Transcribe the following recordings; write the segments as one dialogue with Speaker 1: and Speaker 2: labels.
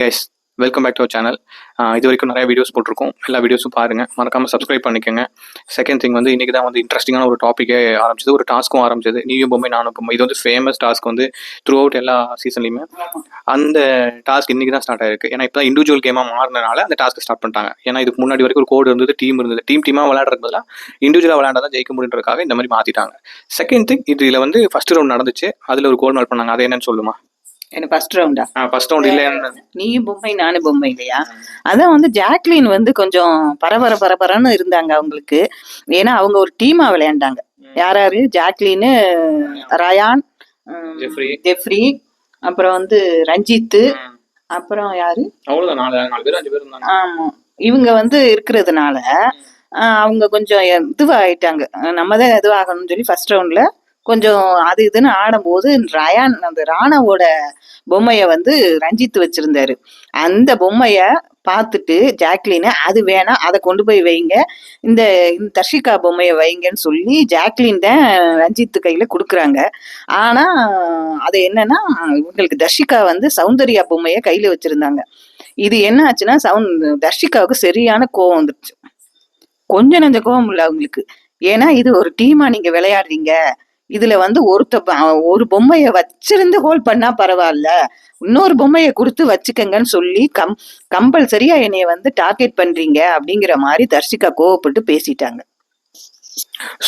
Speaker 1: Guys, welcome back to our channel. இது வரைக்கும் நிறைய வீடியோஸ் போட்டிருக்கோம். எல்லா வீடியோஸும் பாருங்கள், மறக்காமல் சப்ஸ்கிரைப் பண்ணிக்கோங்க. செகண்ட் திங் வந்து இன்றைக்கி தான் வந்து இன்ட்ரெஸ்டிங்கான ஒரு டாப்பிக்கே ஆரம்பிச்சது, ஒரு டாஸ்க்கும் ஆரம்பிச்சது. நீயும் பொம்மை நானும் பொம்மை. இது வந்து ஃபேமஸ் டாஸ்க் வந்து த்ரூ அவுட் எல்லா சீசன்லையுமே. அந்த டாஸ்க் இன்றைக்கி தான் ஸ்டார்ட் ஆயிருக்கு. ஏன்னா இப்போ தான் இண்டிவிஜுவல் கேமாக மாறினால அந்த டாஸ்க்கு ஸ்டார்ட் பண்ணிட்டாங்க. ஏன்னா இதுக்கு முன்னாடி வரைக்கும் ஒரு கோடு இருந்தது, டீம் இருந்தது. டீமாக விளையாடுறதுக்கு பதிலாக இண்டிவிஜுவலாக விளையாண்டா தான் ஜெயிக்க முடியுன்றதுக்காக இந்த மாதிரி மாற்றிட்டாங்க. செகண்ட் திங், இதில் வந்து ஃபர்ஸ்ட் ரவுண்ட் நடந்துச்சு, அதில் ஒரு கோல் மால் பண்ணாங்க. அது என்னன்னு சொல்லுமா?
Speaker 2: எனக்கு ஃபர்ஸ்ட் ரவுண்டா?
Speaker 1: ஃபர்ஸ்ட் ரவுண்ட் இல்லை,
Speaker 2: நீயும் பொம்மை நானும் பொம்மை இல்லையா? அதான் வந்து ஜாக்லின் வந்து கொஞ்சம் பரபரன்னு இருந்தாங்க அவங்களுக்கு. ஏன்னா அவங்க ஒரு டீமா விளையாண்டாங்க. யாராரு? ஜாக்லின், ரயான், ஜெஃப்ரி, அப்புறம் வந்து ரஞ்சித், அப்புறம் யாரு,
Speaker 1: அவ்வளவுதான், 4 பேர் 5 பேர் இருந்தாங்க.
Speaker 2: ஆமா, இவங்க வந்து இருக்கிறதுனால அவங்க கொஞ்சம் இதுவாயிட்டாங்க. நம்ம தான் இதுவாகணும்னு சொல்லி ஃபர்ஸ்ட் ரவுண்ட்ல கொஞ்சம் அது இதுன்னு ஆடும்போது ரயான் அந்த ராணாவோட பொம்மைய வந்து ரஞ்சித் வச்சிருந்தாரு. அந்த பொம்மைய பார்த்துட்டு ஜாக்லின் அது வேணாம், அதை கொண்டு போய் வைங்க, இந்த தர்ஷிகா பொம்மைய வைங்கன்னு சொல்லி ஜாக்லின் தான் ரஞ்சித் கையில கொடுக்குறாங்க. ஆனா அது என்னன்னா, இவங்களுக்கு தர்ஷிகா வந்து சௌந்தர்யா பொம்மைய கையில வச்சிருந்தாங்க. இது என்ன ஆச்சுன்னா, தர்ஷிகாவுக்கு சரியான கோவம் வந்துருச்சு. கொஞ்சம் நஞ்ச கோவம் இல்லை அவங்களுக்கு. ஏன்னா இது ஒரு டீமா நீங்க விளையாடுறீங்க, இதுல வந்து ஒரு பொம்மைய வச்சிருந்து ஹோல்ட் பண்ணா பரவாயில்ல, இன்னொரு பொம்மைய கொடுத்து வச்சுக்கங்கன்னு சொல்லி கம்பல்சரியா என்னைய வந்து டார்கெட் பண்றீங்க அப்படிங்கிற மாதிரி தர்ஷிகா கோவப்பட்டு பேசிட்டாங்க.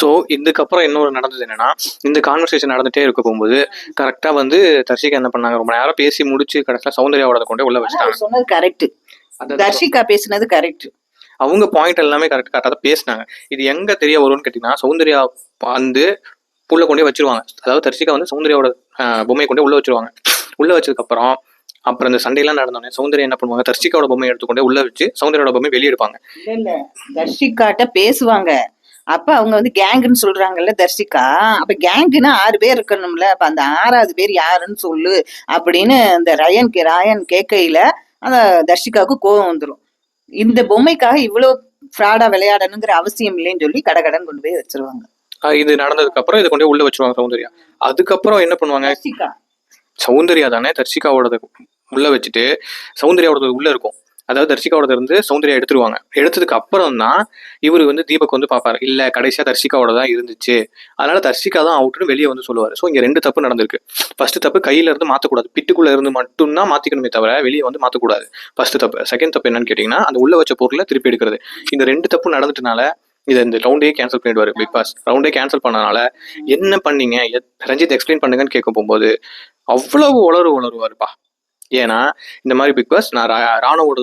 Speaker 1: ஸோ இதுக்கப்புறம் இன்னொரு நடந்தது என்னன்னா, இந்த கான்வர்சேஷன் நடந்துட்டே இருக்க போகும்போது கரெக்டா வந்து தர்ஷிகா என்ன பண்ணாங்க, ரொம்ப நேரம் பேசி முடிச்சு கரெக்டா சௌந்தர்யாவோட கொண்டே உள்ள வச்சுட்டாங்க.
Speaker 2: சொன்னது கரெக்ட், தர்ஷிகா பேசினது கரெக்ட்.
Speaker 1: அவங்க பாயிண்ட் எல்லாமே கரெக்டா தான் பேசினாங்க. இது எங்க தெரிய வரும்னு கேட்டீங்கன்னா, சௌந்தர்யா வந்து உள்ள கொண்டே வச்சிருவாங்க. அதாவது தர்ஷிகா வந்து சௌந்தர்யாவோட பொம்மையை கொண்டே உள்ள வச்சிருவாங்க. உள்ள வச்சதுக்கு அப்புறம் இந்த சண்டையெல்லாம் நடந்தோடனே சௌந்தர்யா என்ன பண்ணுவாங்க, தர்ஷிகாவோட பொம்மையை எடுத்துக்கொண்டே உள்ள வச்சு சௌந்தர்யாவோட பொம்மையை வெளியே எடுப்பாங்க.
Speaker 2: இல்ல தர்ஷிகாட்ட பேசுவாங்க. அப்ப அவங்க வந்து கேங்குன்னு சொல்றாங்கல்ல தர்ஷிகா, அப்ப கேங்குன்னா 6 பேர் இருக்கணும்ல, அப்ப அந்த 6வது பேர் யாருன்னு சொல்லு அப்படின்னு அந்த ராயன் கேட்கையில அந்த தர்ஷிகாவுக்கு கோபம் வந்துடும். இந்த பொம்மைக்காக இவ்வளவு ஃப்ராடா விளையாடணுங்கிற அவசியம் இல்லைன்னு சொல்லி கடகடன் கொண்டு போய் வச்சிருவாங்க.
Speaker 1: இது நடந்ததுக்கு அப்புறம் இதை கொண்டு உள்ள வச்சிருவாங்க சௌந்தர்யா. அதுக்கப்புறம் என்ன பண்ணுவாங்க, சௌந்தர்யா தானே தர்ஷிகாவோட உள்ள வச்சுட்டு சௌந்தர்யாவோட உள்ள இருக்கும். அதாவது தர்ஷிகாவோட இருந்து சௌந்தர்யா எடுத்துருவாங்க. எடுத்ததுக்கு அப்புறம் தான் இவரு வந்து தீபக் வந்து பாப்பாரு, இல்ல கடைசியா தர்ஷிகாவோட தான் இருந்துச்சு, அதனால தர்ஷிகா தான் அவுட்னு வெளியே வந்து சொல்லுவாரு. ஸோ இங்க 2 தப்பு நடந்திருக்கு. ஃபர்ஸ்ட் தப்பு, கையில இருந்து மாத்தக்கூடாது, பிட்டுக்குள்ள இருந்து மட்டும்தான் மாத்திக்கணுமே தவிர வெளியே வந்து மாத்தக்கூடாது. ஃபர்ஸ்ட் தப்பு. செகண்ட் தப்பு என்னன்னு கேட்டீங்கன்னா, அந்த உள்ள வச்ச பொருளை திருப்பி எடுக்கிறது. இந்த 2 தப்பு நடந்துட்டனால இதை இந்த ரவுண்டே கேன்சல் பண்ணிடுவாரு பிக் பாஸ். ரவுண்டே கேன்சல் பண்ணனால என்ன பண்ணீங்க ரஞ்சித் எக்ஸ்பிளைன் பண்ணுங்கன்னு கேட்க போகும்போது அவ்வளவு உளருவாருப்பா. ஏன்னா இந்த மாதிரி பிக் பாஸ் நான் ராணவோட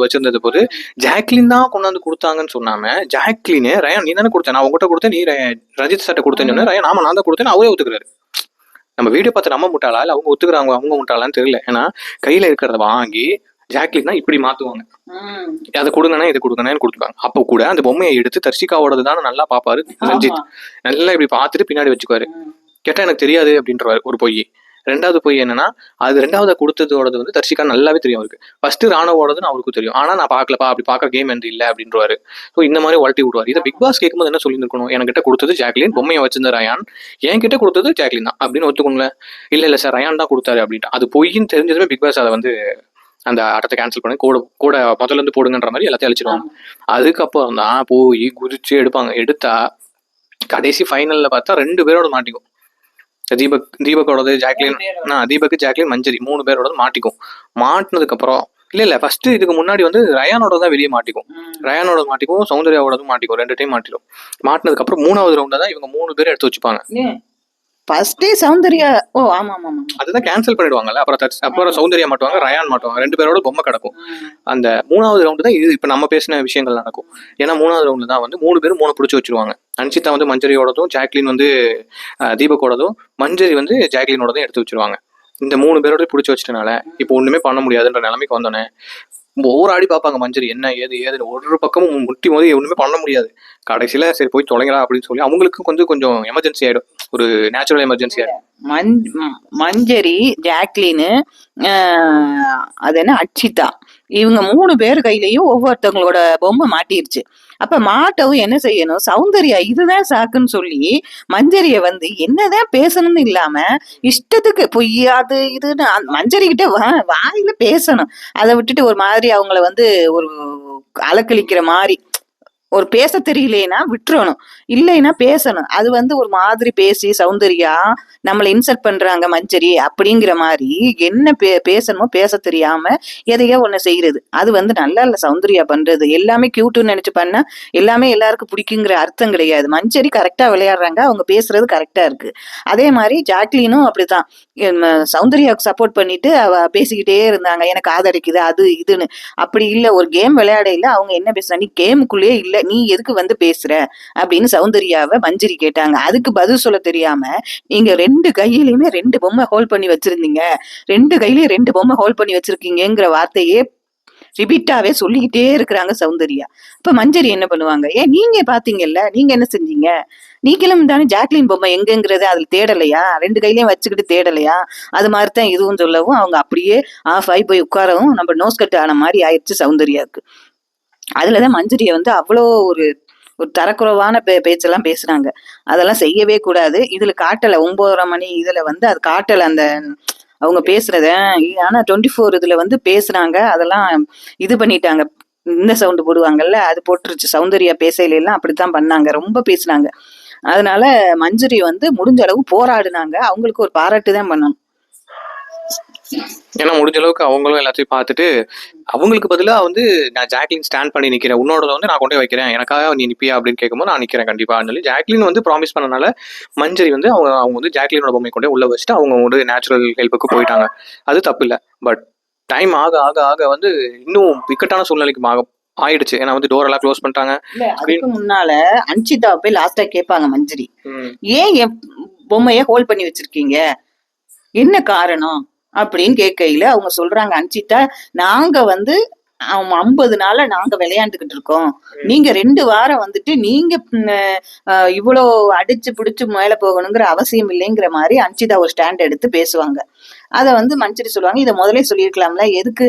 Speaker 1: வச்சிருந்தது போது ஜாக்லின் தான் கொண்டாந்து கொடுத்தாங்கன்னு சொன்னாம, ஜாக்லினே ரயான் நீ தானே கொடுத்தேன், நான் உங்ககிட்ட கொடுத்தேன், நீ ரஞ்சித் சட்டை கொடுத்தேன்னு சொன்ன, ரயான் ஆமா நான் தான் கொடுத்தேன்னு அவரே ஒத்துக்கிறாரு. நம்ம வீடியோ பார்த்து நம்ம முட்டாளா இல்லை அவங்க ஒத்துக்கிறாங்க அவங்க முட்டாளான்னு தெரியல. ஏன்னா கையில இருக்கிறத வாங்கி ஜாக்லின் இப்படி மாத்துவாங்க, அதை கொடுங்கண்ணா இதை கொடுங்கண்ணான்னு கொடுத்துருவாங்க. அப்போ கூட அந்த பொம்மையை எடுத்து தர்ஷிகாவோடது தான் நல்லா பாப்பாரு ரஞ்சித். நல்லா இப்படி பார்த்துட்டு பின்னாடி வச்சுக்குவாரு. கேட்டா எனக்கு தெரியாது அப்படின்றவாரு ஒரு பொய். 2வது பொய் என்னன்னா, அது 2வது கொடுத்ததோடது வந்து தர்ஷிகா நல்லாவே தெரியும் அவருக்கு. ஃபர்ஸ்ட் ராணவோடதுன்னு அவருக்கும் தெரியும், ஆனா நான் பார்க்கலப்பா, அப்படி பார்க்க கேம் எந்த இல்லை அப்படின்றவாரு. ஸோ இந்த மாதிரி உழட்டி விடுவார். இதை பிக் பாஸ் கேட்கும்போது என்ன சொல்லியிருக்கணும், என்கிட்ட கொடுத்தது ஜாக்லின், பொம்மையை வச்சிருந்த ரயான், என்கிட்ட கொடுத்தது ஜாக்லின் தான் அப்படின்னு ஒத்துக்கணும்ல. இல்லை சார் ரயான் தான் கொடுத்தாரு அப்படின்ட்டு அது பொய்ன்னு தெரிஞ்சதுமே பிக் பாஸ் அதை வந்து அந்த ஆட்டத்தை கேன்சல் பண்ணி கூட முதல்ல இருந்து போடுங்கன்ற மாதிரி எல்லாத்தையும் அழிச்சிருவாங்க. அதுக்கப்புறம் தான் போய் குதிச்சு எடுப்பாங்க. எடுத்தா கடைசி ஃபைனல்ல பார்த்தா 2 பேரோட மாட்டிக்கும். தீபக்கோடது ஜாக்லின், தீபக் ஜாக்லின் மஞ்சரி 3 பேரோட மாட்டிக்கும். மாட்டினதுக்கு அப்புறம் இல்ல ஃபர்ஸ்ட் இதுக்கு முன்னாடி வந்து ரயானோட தான் வெளியே மாட்டிக்கும். ரயானோட மாட்டிக்கும், சௌந்தர்யாவோடதும் மாட்டிக்கும், 2 டைம் மாட்டிடும். மாட்டினதுக்கு அப்புறம் 3வது ரவுண்ட்ல தான் இவங்க 3 பேரை எடுத்து வச்சுப்பாங்க.
Speaker 2: ஃபர்ஸ்டே சௌந்தர்யா
Speaker 1: அதுதான் கேன்சல் பண்ணிடுவாங்கல்ல. அப்புறம் சௌந்தர்யா மாட்டுவாங்க, ரயான் மாட்டுவாங்க, 2 பேரோட பொம்மை கிடக்கும். அந்த 3வது ரவுண்டு தான் இது இப்ப நம்ம பேசின விஷயங்கள் நடக்கும். ஏன்னா 3வது ரவுண்டு தான் வந்து 3 பேரும் 3 பிடிச்சி வச்சிருவாங்க. அன்சிதா வந்து மஞ்சரியோடதும், ஜாக்லின் வந்து தீபக்கோடதும், மஞ்சரி வந்து ஜாக்லினோடதும் எடுத்து வச்சிருவாங்க. இந்த 3 பேரோட பிடிச்சி வச்சிட்டனால இப்போ ஒண்ணுமே பண்ண முடியாதுன்ற நிலைமைக்கு வந்தோன்னே ஓராடி பார்ப்பாங்க மஞ்சரி என்ன ஏதுன்னு. ஒரு பக்கமும் முட்டி மோதி ஒண்ணுமே பண்ண முடியாது. கடைசியில சரி போய் தொலைங்களா அப்படின்னு சொல்லி அவங்களுக்கு கொஞ்சம் எமர்ஜென்சி ஆயிடும், ஒரு நேச்சுரல் எமர்ஜென்சி ஆயிடும்.
Speaker 2: மஞ்சரி, ஜாக்லின், அது என்ன அட்சிதா, இவங்க 3 பேர் கையிலயும் ஒவ்வொருத்தவங்களோட பொம்மை மாட்டிருச்சு. அப்ப மாட்டவும் என்ன செய்யணும், சௌந்தர்யா இதுதான் சாக்குன்னு சொல்லி மஞ்சரிய வந்து என்னதான் பேசணும்னு இல்லாம இஷ்டத்துக்கு பொய் அது இதுன்னு மஞ்சரி கிட்ட வாயில பேசணும். அதை விட்டுட்டு ஒரு மாதிரி அவங்கள வந்து ஒரு அலக்களிக்கிற மாதிரி, ஒரு பேச தெரியலேனா விட்டுறணும், இல்லைன்னா பேசணும். அது வந்து ஒரு மாதிரி பேசி சௌந்தர்யா நம்மளை இன்சல்ட் பண்றாங்க மஞ்சரி அப்படிங்கிற மாதிரி என்ன பேசணுமோ பேச தெரியாம எதையோ ஒண்ணு செய்யறது. அது வந்து நல்லா இல்ல சௌந்தர்யா பண்றது. எல்லாமே கியூட்டுன்னு நினைச்சு பண்ணா எல்லாமே எல்லாருக்கும் பிடிக்குங்கிற அர்த்தம் கிடையாது. மஞ்சரி கரெக்டா விளையாடுறாங்க, அவங்க பேசுறது கரெக்டா இருக்கு. அதே மாதிரி ஜாக்லினும் அப்படித்தான் சௌந்தர்யாவுக்கு சப்போர்ட் பண்ணிட்டு அவ பேசிக்கிட்டே இருந்தாங்க, எனக்கு ஆதரிக்குது அது இதுன்னு. அப்படி இல்ல, ஒரு கேம் விளையாட இல்ல, அவங்க என்ன பேசுறாங்க, நீ கேமுக்குள்ளேயே இல்ல, நீ எதுக்கு வந்து பேசுற அப்படின்னு சௌந்தர்யாவை மஞ்சரி கேட்டாங்க. அதுக்கு பதில் சொல்ல தெரியாம, நீங்க 2 கையிலயுமே 2 பொம்மை ஹோல்ட் பண்ணி வச்சிருந்தீங்க, 2 கையிலயும் 2 பொம்மை ஹோல்ட் பண்ணி வச்சிருக்கீங்கிற வார்த்தையே ரிப்பீட்டாவே சொல்லிக்கிட்டே இருக்கிறாங்க சௌந்தர்யா. இப்ப மஞ்சரி என்ன பண்ணுவாங்க, ஏன் நீங்க பாத்தீங்கல்ல, நீங்க என்ன செஞ்சீங்க, நீங்களும் தானே ஜாக்லின் பொம்மை எங்கங்கிறத அதுல தேடலையா, 2 கையிலயும் வச்சுக்கிட்டு தேடலையா, அது மாதிரிதான் இதுவும் சொல்லவும் அவங்க அப்படியே ஆஃப் ஆகி போய் உட்காரவும் நம்ம நோஸ் கட் ஆன மாதிரி ஆயிடுச்சு சௌந்தர்யாவுக்கு. அதுலதான் மஞ்சரிய வந்து அவ்வளோ ஒரு ஒரு தரக்குறைவான பேச்செல்லாம் பேசுறாங்க. அதெல்லாம் செய்யவே கூடாது. இதுல காட்டல 9:30 மணி இதுல வந்து அது காட்டல அந்த அவங்க பேசுறத. ஆனா 24 இதுல வந்து பேசுறாங்க, அதெல்லாம் இது பண்ணிட்டாங்க. இந்த சவுண்டு போடுவாங்கல்ல, அது போட்டுருச்சு. சௌந்தர்யா பேசையில எல்லாம் அப்படித்தான் பண்ணாங்க, ரொம்ப பேசினாங்க. அதனால மஞ்சரி வந்து முடிஞ்ச அளவு போராடுனாங்க. அவங்களுக்கு ஒரு பாராட்டு தான் பண்ணணும்.
Speaker 1: ஏன்னா முடிஞ்ச அளவுக்கு அவங்களும் எல்லாத்தையும் பார்த்துட்டு அவங்களுக்கு பதிலா வந்து நான் ஜாக்லின் ஸ்டாண்ட் பண்ணி நிக்கிறேன், உன்னோட வந்து நான் கொண்டே வைக்கிறேன், எனக்காக நீ நிப்பியா அப்படின்னு கேட்கும்போது நான் நிக்கிறேன் கண்டிப்பான்னு சொல்லி ஜாக்லின் வந்து ப்ராமிஸ் பண்ணனால மஞ்சரி வந்து அவங்க வந்து ஜாக்லினோட பொம்மை கொண்டே உள்ள வச்சுட்டு அவங்க வந்து நேச்சுரல் ஹெல்ப்புக்கு போயிட்டாங்க. அது தப்பு இல்லை. பட் டைம் ஆக ஆக ஆக வந்து இன்னும் இக்கட்டான சூழ்நிலைக்கு ஆயிடுச்சு. ஏன்னா வந்து டோர் எல்லாம் க்ளோஸ் பண்ணிட்டாங்க.
Speaker 2: அதுக்கு முன்னால அன்சிதா போய் லாஸ்டா கேட்பாங்க மஞ்சரி, ஏன் என் பொம்மைய ஹோல்ட் பண்ணி வச்சிருக்கீங்க, என்ன காரணம் அப்படின்னு கேட்கையில அவங்க சொல்றாங்க, அன்சிதா நாங்க வந்து 50 நாளா நாங்க விளையாண்டுகிட்டு இருக்கோம், நீங்க 2 வாரம் வந்துட்டு நீங்க இவ்வளோ அடிச்சு பிடிச்சு மேல போகணுங்கிற அவசியம் இல்லைங்கிற மாதிரி அன்சிதா ஒரு ஸ்டாண்ட் எடுத்து பேசுவாங்க. அத வந்து மஞ்சரி சொல்லுவாங்க, இதை முதலே சொல்லியிருக்கலாம்ல, எதுக்கு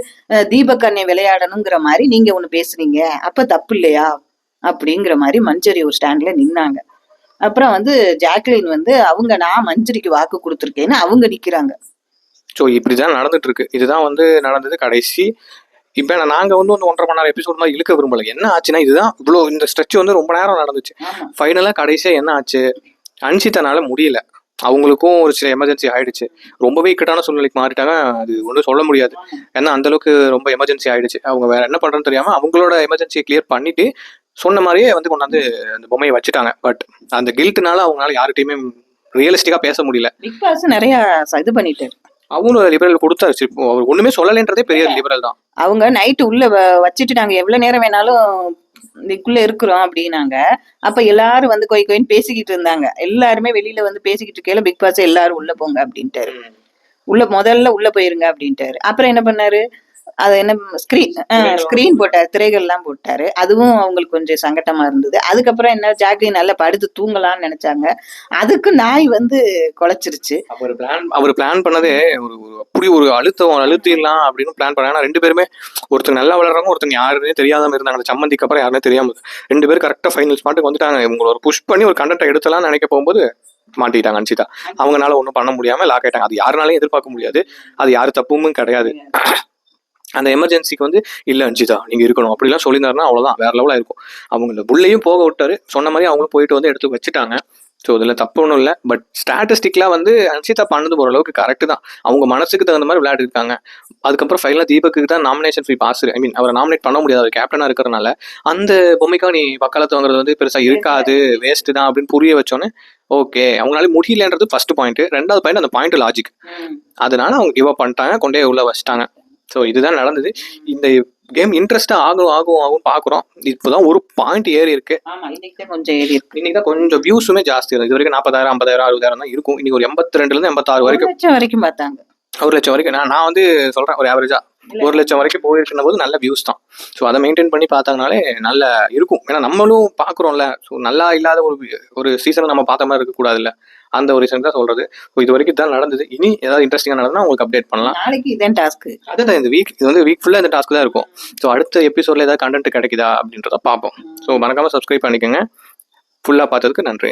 Speaker 2: தீபக் அண்ணே விளையாடணுங்கிற மாதிரி நீங்க ஒண்ணு பேசுறீங்க, அப்ப தப்பு இல்லையா அப்படிங்கிற மாதிரி மஞ்சரி ஒரு ஸ்டாண்ட்ல நின்னாங்க. அப்புறம் வந்து ஜாக்லின் வந்து அவங்க நான் மஞ்சரிக்கு வாக்கு கொடுத்துருக்கேன்னு அவங்க நிக்கிறாங்க.
Speaker 1: ஸோ இப்படிதான் நடந்துட்டு இருக்கு. இதுதான் வந்து நடந்தது கடைசி. இப்போ நாங்கள் வந்து 1.5 மணி நேரம் எபிசோட் மாதிரி இழுக்க விரும்பல. என்ன ஆச்சுன்னா இதுதான் இவ்வளோ இந்த ஸ்ட்ரெச் வந்து ரொம்ப நேரம் நடந்துச்சு. ஃபைனலாக கடைசியாக என்ன ஆச்சு, அன்சிதனால முடியல, அவங்களுக்கும் ஒரு சில எமர்ஜென்சி ஆயிடுச்சு, ரொம்பவே இக்கட்டான சூழ்நிலைக்கு மாறிட்டாங்க. அது ஒன்றும் சொல்ல முடியாது, ஏன்னா அந்த அளவுக்கு ரொம்ப எமர்ஜென்சி ஆயிடுச்சு. அவங்க வேற என்ன பண்றதுன்னு தெரியாம அவங்களோட எமர்ஜென்சியை கிளியர் பண்ணிட்டு சொன்ன மாதிரியே வந்து கொண்டாந்து அந்த பொம்மையை வச்சுட்டாங்க. பட் அந்த கில்ட்னால அவங்களால யார்கிட்டயுமே ரியலிஸ்டிக்கா பேச முடியல.
Speaker 2: பிக் பாஸ் நிறைய இது பண்ணிட்டாரு,
Speaker 1: அவங்களும் லிபரல் கொடுத்தாச்சு. அவர் ஒண்ணுமே சொல்லலைன்றதே பெரிய லிபரல் தான். அவங்க
Speaker 2: நைட்டு உள்ள வச்சுட்டு நாங்க எவ்வளவு நேரம் வேணாலும் இதுக்குள்ள இருக்கிறோம் அப்படின்னாங்க. அப்ப எல்லாரும் வந்து கொயின்னு பேசிக்கிட்டு இருந்தாங்க. எல்லாருமே வெளியில வந்து பேசிக்கிட்டு இருக்கையில பிக் பாஸ் எல்லாரும் உள்ள போங்க அப்படின்ட்டாரு. முதல்ல உள்ள போயிருங்க அப்படின்ட்டாரு. அப்புறம் என்ன பண்ணாரு, அது என்ன ஸ்கிரீன் போட்டாரு, திரைகள் எல்லாம் போட்டாரு. அதுவும் அவங்களுக்கு கொஞ்சம் சங்கட்டமா இருந்தது. அதுக்கப்புறம் என்ன, ஜாக்லின் நல்லா படுத்து தூங்கலாம்னு நினைச்சாங்க, அதுக்கு நாய் வந்து குலைச்சிருச்சு.
Speaker 1: அவர் பிளான் பண்ணதே ஒரு அப்படி ஒரு அழுத்திடலாம் அப்படின்னு பிளான் பண்ணாங்க. 2 பேருமே ஒருத்தர் நல்லா வளர்றாங்க, ஒருத்தர் யாருன்னே தெரியாம இருந்தாங்க. சம்மந்திக்கு அப்புறம் யாருன்னே தெரியாம 2 பேரும் கரெக்டா ஃபைனல் ஸ்பாட்டுக்கு வந்துட்டாங்க. இவங்க ஒரு புஷ் பண்ணி ஒரு கண்டென்ட் எடுத்தலாம்னு நினைக்க போகும்போது மாட்டிட்டாங்க அன்சிதா. அவங்களால ஒன்றும் பண்ண முடியாம லாக் ஆயிட்டாங்க. அது யாருனாலையும் எதிர்பார்க்க முடியாது, அது யாரு தப்பும் கிடையாது. அந்த எமர்ஜென்சிக்கு வந்து இல்லை அன்சிதா நீங்க இருக்கணும் அப்படிலாம் சொல்லியிருந்தாருன்னா அவ்வளோதான், வேற லெவலாக இருக்கும். அவங்க புள்ளையும் போக விட்டாரு, சொன்ன மாதிரி அவங்களும் போயிட்டு வந்து எடுத்து வச்சுட்டாங்க. ஸோ இதில் தப்பு ஒன்றும் இல்லை. பட் ஸ்டாட்டிஸ்டிக்லாம் வந்து அன்சிதா பண்ணது ஓரளவுக்கு கரெக்டு தான். அவங்க மனசுக்கு தகுந்த மாதிரி விளையாடிருக்காங்க. அதுக்கப்புறம் ஃபைனலாக தீபக்கு தான் நாமினேஷன் ஃப்ரீ பாஸ், ஐ மீன் அவரை நாமினேட் பண்ண முடியாது, அவர் கேப்டனாக இருக்கிறனால அந்த பொம்மைக்காக நீ பக்காலத்து வாங்குறது வந்து பெருசாக இருக்காது, வேஸ்ட்டு தான் அப்படின்னு புரிய வச்சோன்னே ஓகே, அவங்களால முடியலன்றது ஃபர்ஸ்ட் பாயிண்ட். 2வது பாயிண்ட் அந்த பாயிண்ட் லாஜிக், அதனால அவங்க கிவ் அப் பண்ணிட்டாங்க, கொண்டே உள்ள வச்சிட்டாங்க. ஸோ இதுதான் நடந்தது. இந்த கேம் இன்ட்ரெஸ்டா ஆகும் பாக்குறோம். இப்போதான் ஒரு பாயிண்ட் ஏறி இருக்கு,
Speaker 2: கொஞ்சம் ஏறி இருக்கு.
Speaker 1: இன்னைக்கு தான் கொஞ்சம் வியூஸுமே ஜாஸ்தி இருக்கு. இது வரைக்கும் 40,000 50,000 60,000 தான் இருக்கும். இன்னைக்கு ஒரு 82 86
Speaker 2: வரைக்கும் பார்த்தாங்க.
Speaker 1: 1 லட்சம் வரைக்கும் நான் வந்து சொல்றேன், ஒரு ஆவரேஜா 1 லட்சம் வரைக்கும் போயிருக்குன போது நல்ல வியூஸ் தான். ஸோ அதை மெயின்டைன் பண்ணி பார்த்தாங்கனாலே நல்லா இருக்கும். ஏன்னா நம்மளும் பாக்குறோம்ல, ஸோ நல்லா இல்லாத ஒரு சீசனை நம்ம பார்த்த மாதிரி இருக்கக்கூடாதுல்ல, அந்த ஒரு ரீசன் தான் சொல்றது. இது வரைக்கும் தான் நடந்தது. இனி ஏதாவது இன்ட்ரெஸ்டிங்காக நடந்ததுன்னா உங்களுக்கு அப்டேட் பண்ணலாம்.
Speaker 2: நாளைக்கு இதான் டாஸ்க்கு.
Speaker 1: அதுதான் இந்த வீக், இது வந்து வீக் ஃபுல்லாக இந்த டாஸ்க் தான் இருக்கும். ஸோ அடுத்த எபிசோட்ல ஏதாவது கண்டென்ட் கிடைக்குதா அப்படின்றத பார்ப்போம். ஸோ மறக்காம சப்ஸ்கிரைப் பண்ணிக்கோங்க. ஃபுல்லாக பார்த்ததுக்கு நன்றி.